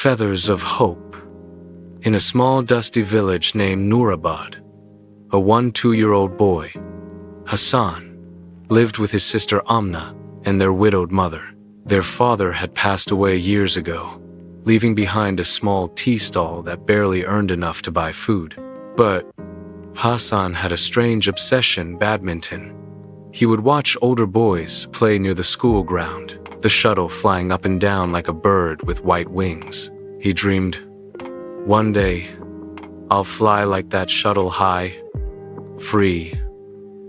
Feathers of Hope. In a small dusty village named Nurabad, a 2-year-old boy, Hassan, lived with his sister Amna and their widowed mother. Their father had passed away years ago, leaving behind a small tea stall that barely earned enough to buy food. But Hassan had a strange obsession: badminton. He would watch older boys play near the school ground, the shuttle flying up and down like a bird with white wings. He dreamed, "One day, I'll fly like that shuttle, high, free,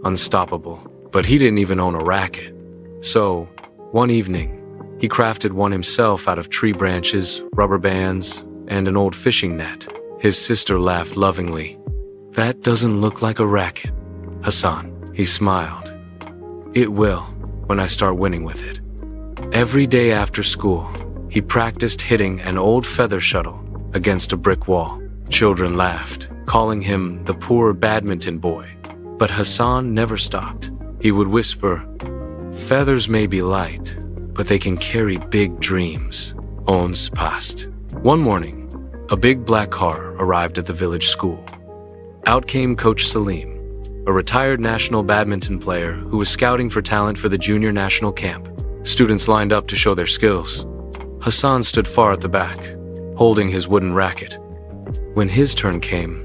unstoppable." But he didn't even own a racket. So, one evening, he crafted one himself out of tree branches, rubber bands, and an old fishing net. His sister laughed lovingly. "That doesn't look like a racket, Hassan." He smiled. "It will, when I start winning with it." Every day after school, he practiced hitting an old feather shuttle against a brick wall. Children laughed, calling him the poor badminton boy. But Hassan never stopped. He would whisper, "Feathers may be light, but they can carry big dreams." Ons passed. One morning, a big black car arrived at the village school. Out came Coach Salim, a retired national badminton player who was scouting for talent for the junior national camp. Students lined up to show their skills. Hassan stood far at the back, holding his wooden racket. When his turn came,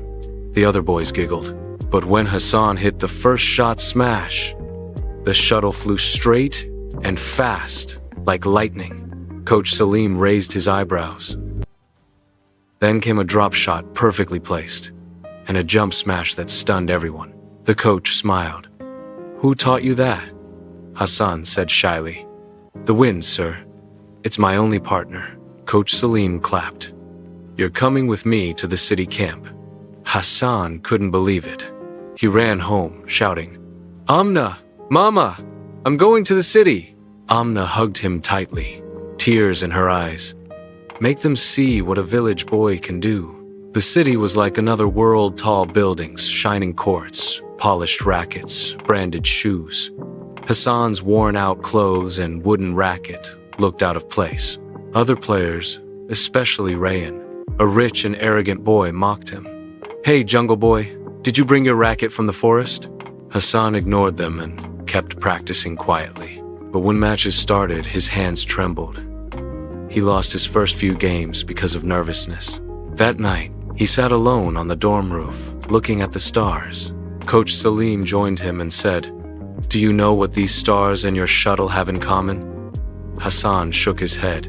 the other boys giggled. But when Hassan hit the first shot smash, the shuttle flew straight and fast, like lightning. Coach Salim raised his eyebrows. Then came a drop shot perfectly placed, and a jump smash that stunned everyone. The coach smiled. "Who taught you that?" Hassan said shyly. "The wind, sir. It's my only partner." Coach Salim clapped. "You're coming with me to the city camp." Hassan couldn't believe it. He ran home, shouting, "Amna! Mama! I'm going to the city!" Amna hugged him tightly, tears in her eyes. Make them see what a village boy can do. The city was like another world: tall buildings, shining courts, polished rackets, branded shoes. Hassan's worn-out clothes and wooden racket looked out of place. Other players, especially Rayan, a rich and arrogant boy, mocked him. "Hey, jungle boy, did you bring your racket from the forest?" Hassan ignored them and kept practicing quietly. But when matches started, his hands trembled. He lost his first few games because of nervousness. That night, he sat alone on the dorm roof, looking at the stars. Coach Salim joined him and said, "Do you know what these stars and your shuttle have in common?" Hassan shook his head.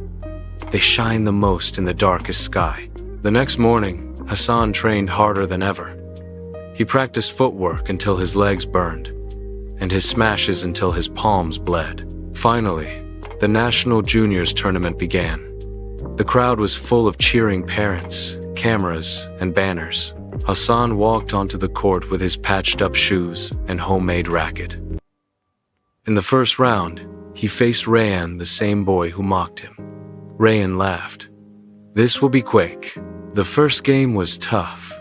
"They shine the most in the darkest sky." The next morning, Hassan trained harder than ever. He practiced footwork until his legs burned, and his smashes until his palms bled. Finally, the National Juniors tournament began. The crowd was full of cheering parents, cameras, and banners. Hassan walked onto the court with his patched-up shoes and homemade racket. In the first round, he faced Rayan, the same boy who mocked him. Rayan laughed. "This will be quick." The first game was tough.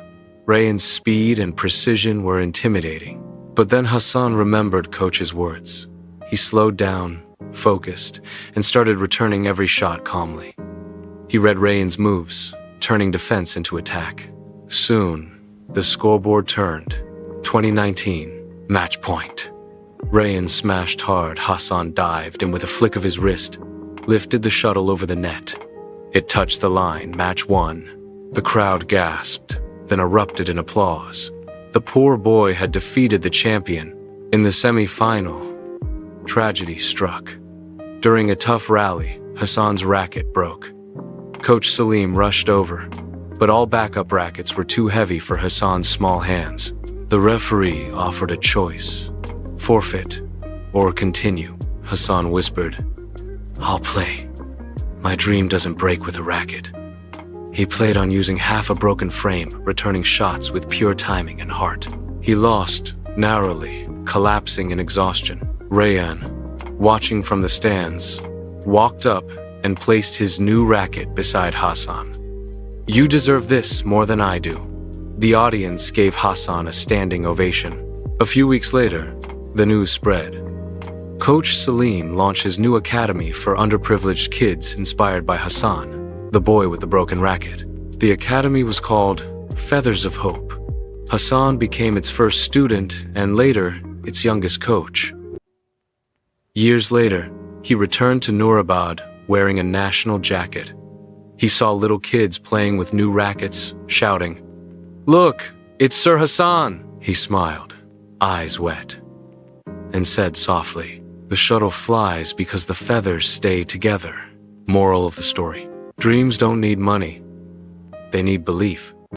Rayan's speed and precision were intimidating. But then Hassan remembered Coach's words. He slowed down, focused, and started returning every shot calmly. He read Rayan's moves, turning defense into attack. Soon, the scoreboard turned. 2019, match point. Rayan smashed hard. Hassan dived and with a flick of his wrist, lifted the shuttle over the net. It touched the line. Match won. The crowd gasped, then erupted in applause. The poor boy had defeated the champion. In the semi-final, tragedy struck. During a tough rally, Hassan's racket broke. Coach Salim rushed over, but all backup rackets were too heavy for Hassan's small hands. The referee offered a choice: forfeit or continue. Hassan whispered, "I'll play. My dream doesn't break with a racket." He played on using half a broken frame, returning shots with pure timing and heart. He lost, narrowly, collapsing in exhaustion. Rayan, watching from the stands, walked up and placed his new racket beside Hassan. "You deserve this more than I do." The audience gave Hassan a standing ovation. A few weeks later, the news spread. Coach Salim launched his new academy for underprivileged kids inspired by Hassan. the boy with the broken racket. The academy was called Feathers of Hope. Hassan became its first student and later its youngest coach. Years later, he returned to Nurabad wearing a national jacket. He saw little kids playing with new rackets, shouting, "Look, it's Sir Hassan!" He smiled, eyes wet, and said softly, "The shuttle flies because the feathers stay together." Moral of the story: dreams don't need money. They need belief.